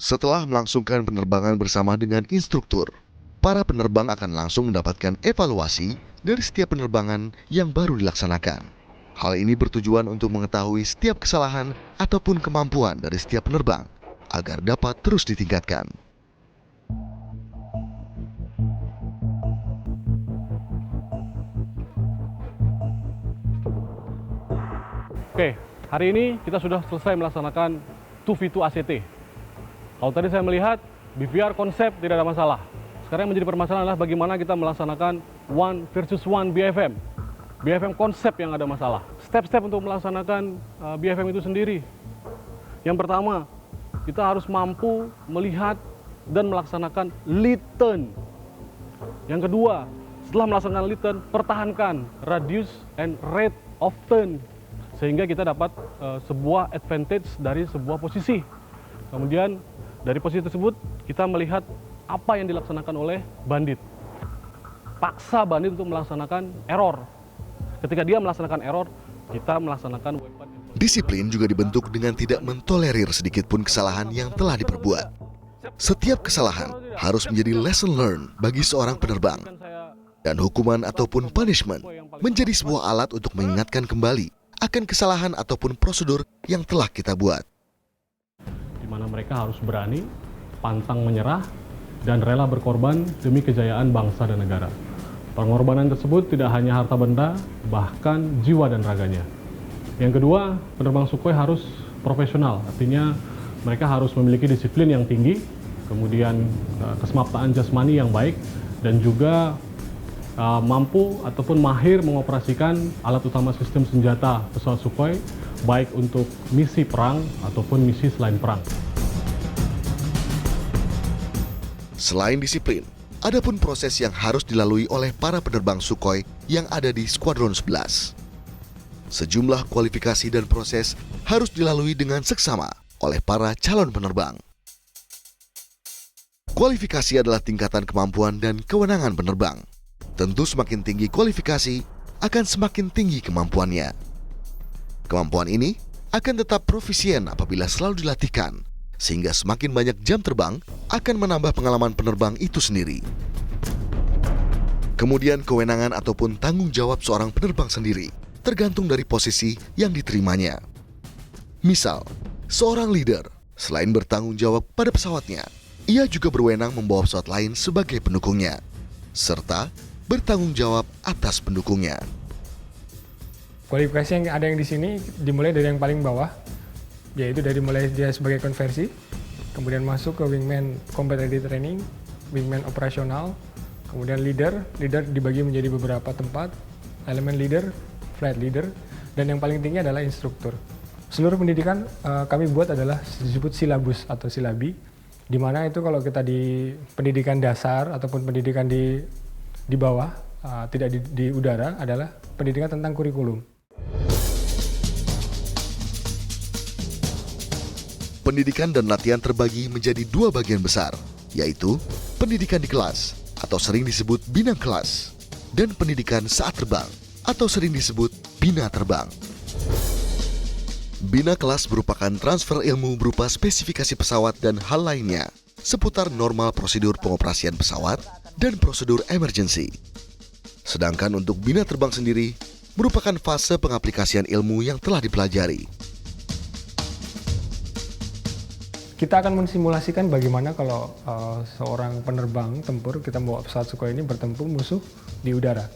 Setelah melangsungkan penerbangan bersama dengan instruktur, para penerbang akan langsung mendapatkan evaluasi dari setiap penerbangan yang baru dilaksanakan. Hal ini bertujuan untuk mengetahui setiap kesalahan ataupun kemampuan dari setiap penerbang agar dapat terus ditingkatkan. Oke, hari ini kita sudah selesai melaksanakan 2v2 ACT. Kalau tadi saya melihat BVR konsep tidak ada masalah. Sekarang yang menjadi permasalahan adalah bagaimana kita melaksanakan 1 versus 1 BFM. BFM konsep yang ada masalah. Step-step untuk melaksanakan BFM itu sendiri. Yang pertama, kita harus mampu melihat dan melaksanakan lead turn. Yang kedua, setelah melaksanakan lead turn, pertahankan radius and rate of turn. Sehingga kita dapat sebuah advantage dari sebuah posisi. Kemudian dari posisi tersebut kita melihat apa yang dilaksanakan oleh bandit. Paksa bandit untuk melaksanakan error. Ketika dia melaksanakan error, kita melaksanakan weapon. Disiplin juga dibentuk dengan tidak mentolerir sedikit pun kesalahan yang telah diperbuat. Setiap kesalahan harus menjadi lesson learned bagi seorang penerbang. Dan hukuman ataupun punishment menjadi sebuah alat untuk mengingatkan kembali akan kesalahan ataupun prosedur yang telah kita buat. Di mana mereka harus berani, pantang menyerah, dan rela berkorban demi kejayaan bangsa dan negara. Pengorbanan tersebut tidak hanya harta benda, bahkan jiwa dan raganya. Yang kedua, penerbang Sukhoi harus profesional, artinya mereka harus memiliki disiplin yang tinggi, kemudian kesemaptaan jasmani yang baik, dan juga mampu ataupun mahir mengoperasikan alat utama sistem senjata pesawat Sukhoi, baik untuk misi perang ataupun misi selain perang. Selain disiplin, ada pun proses yang harus dilalui oleh para penerbang Sukhoi yang ada di Skuadron 11. Sejumlah kualifikasi dan proses harus dilalui dengan seksama oleh para calon penerbang. Kualifikasi adalah tingkatan kemampuan dan kewenangan penerbang. Tentu semakin tinggi kualifikasi, akan semakin tinggi kemampuannya. Kemampuan ini akan tetap profisien apabila selalu dilatihkan, sehingga semakin banyak jam terbang akan menambah pengalaman penerbang itu sendiri. Kemudian kewenangan ataupun tanggung jawab seorang penerbang sendiri tergantung dari posisi yang diterimanya. Misal, seorang leader selain bertanggung jawab pada pesawatnya, ia juga berwenang membawa pesawat lain sebagai pendukungnya, serta bertanggung jawab atas pendukungnya. Kualifikasi yang ada di sini dimulai dari yang paling bawah, yaitu dari mulai dia sebagai konversi, kemudian masuk ke wingman combat ready training, wingman operasional, kemudian leader dibagi menjadi beberapa tempat, elemen leader, flight leader, dan yang paling tinggi adalah instruktur. Seluruh pendidikan kami buat adalah disebut silabus atau silabi, di mana itu kalau kita di pendidikan dasar ataupun pendidikan di bawah, tidak di udara, adalah pendidikan tentang kurikulum. Pendidikan dan latihan terbagi menjadi dua bagian besar, yaitu pendidikan di kelas atau sering disebut binang kelas, dan pendidikan saat terbang atau sering disebut bina terbang. Bina kelas merupakan transfer ilmu berupa spesifikasi pesawat dan hal lainnya seputar normal prosedur pengoperasian pesawat dan prosedur emergency. Sedangkan untuk bina terbang sendiri merupakan fase pengaplikasian ilmu yang telah dipelajari. Kita akan mensimulasikan bagaimana kalau seorang penerbang tempur, kita membawa pesawat Sukhoi ini bertempur musuh di udara.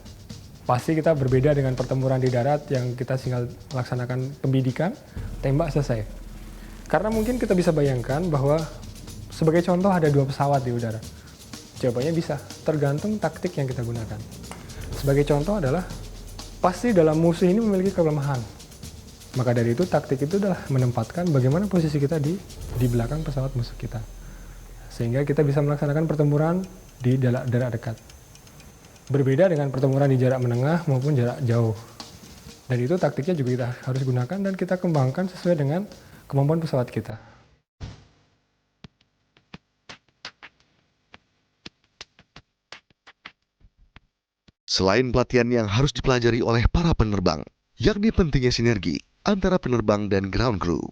Pasti kita berbeda dengan pertempuran di darat yang kita tinggal laksanakan pembidikan, tembak, selesai. Karena mungkin kita bisa bayangkan bahwa sebagai contoh ada 2 pesawat di udara. Jawabannya bisa, tergantung taktik yang kita gunakan. Sebagai contoh adalah, pasti dalam musuh ini memiliki kelemahan. Maka dari itu taktik itu adalah menempatkan bagaimana posisi kita di belakang pesawat musuh kita. Sehingga kita bisa melaksanakan pertempuran di darat dekat. Berbeda dengan pertempuran di jarak menengah maupun jarak jauh. Dan itu taktiknya juga kita harus gunakan dan kita kembangkan sesuai dengan kemampuan pesawat kita. Selain pelatihan yang harus dipelajari oleh para penerbang, yakni pentingnya sinergi antara penerbang dan ground crew.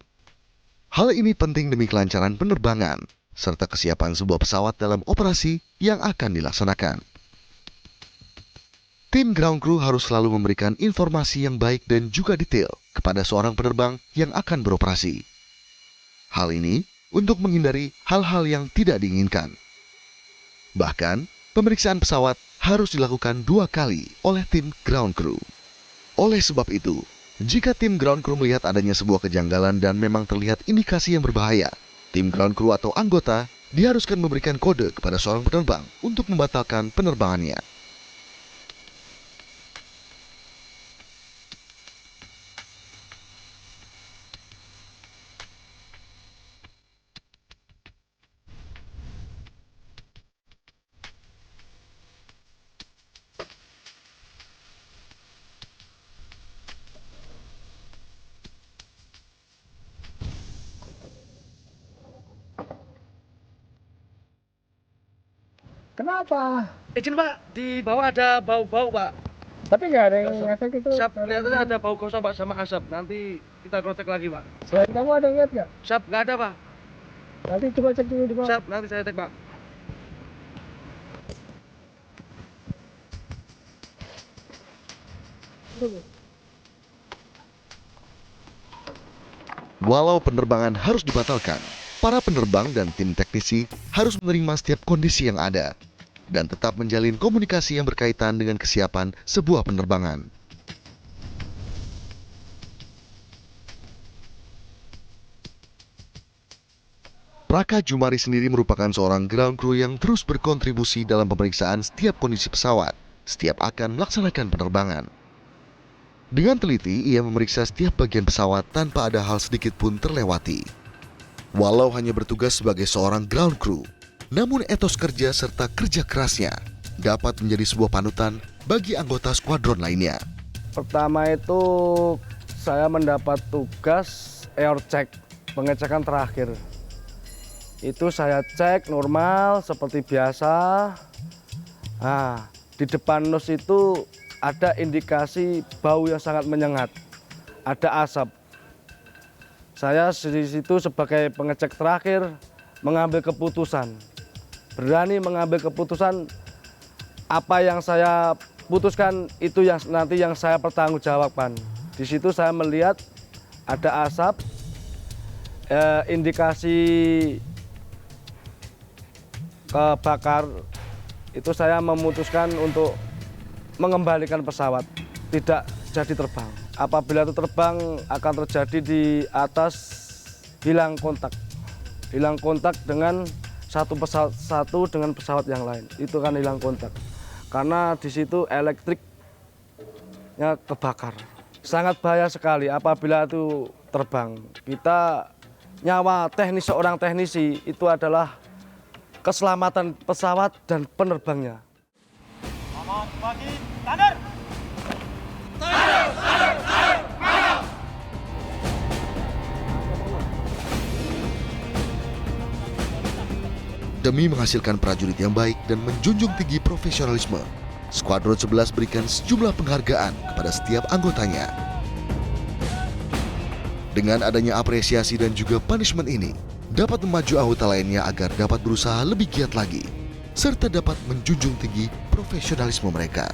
Hal ini penting demi kelancaran penerbangan, serta kesiapan sebuah pesawat dalam operasi yang akan dilaksanakan. Tim ground crew harus selalu memberikan informasi yang baik dan juga detail kepada seorang penerbang yang akan beroperasi. Hal ini untuk menghindari hal-hal yang tidak diinginkan. Bahkan, pemeriksaan pesawat harus dilakukan 2 kali oleh tim ground crew. Oleh sebab itu, jika tim ground crew melihat adanya sebuah kejanggalan dan memang terlihat indikasi yang berbahaya, tim ground crew atau anggota diharuskan memberikan kode kepada seorang penerbang untuk membatalkan penerbangannya. Kenapa? Izin Pak, di bawah ada bau-bau Pak. Tapi nggak ada yang ngefek itu. Siap, kelihatannya ada bau gosong Pak sama asap. Nanti kita cross check lagi Pak. Selain kamu ada yang lihat nggak? Siap, nggak ada Pak. Nanti coba cek dulu di bawah. Siap, nanti saya cek Pak. Walau penerbangan harus dibatalkan, para penerbang dan tim teknisi harus menerima setiap kondisi yang ada dan tetap menjalin komunikasi yang berkaitan dengan kesiapan sebuah penerbangan. Praka Jumari sendiri merupakan seorang ground crew yang terus berkontribusi dalam pemeriksaan setiap kondisi pesawat setiap akan melaksanakan penerbangan. Dengan teliti, ia memeriksa setiap bagian pesawat tanpa ada hal sedikit pun terlewati. Walau hanya bertugas sebagai seorang ground crew, namun etos kerja serta kerja kerasnya dapat menjadi sebuah panutan bagi anggota skuadron lainnya. Pertama itu saya mendapat tugas air check, pengecekan terakhir. Itu saya cek normal seperti biasa. Nah, di depan nose itu ada indikasi bau yang sangat menyengat, ada asap. Saya di situ sebagai pengecek terakhir mengambil keputusan, berani mengambil keputusan. Apa yang saya putuskan itu yang nanti yang saya pertanggungjawabkan. Di situ saya melihat ada asap, indikasi kebakar. Itu saya memutuskan untuk mengembalikan pesawat, tidak jadi terbang. Apabila itu terbang akan terjadi di atas hilang kontak dengan satu dengan pesawat yang lain. Itu kan hilang kontak. Karena di situ elektriknya kebakar. Sangat bahaya sekali apabila itu terbang. Kita nyawa teknis seorang teknisi itu adalah keselamatan pesawat dan penerbangnya. Selamat pagi, standar. Demi menghasilkan prajurit yang baik dan menjunjung tinggi profesionalisme, Skuadron 11 berikan sejumlah penghargaan kepada setiap anggotanya. Dengan adanya apresiasi dan juga punishment ini, dapat memacu anggota lainnya agar dapat berusaha lebih giat lagi, serta dapat menjunjung tinggi profesionalisme mereka.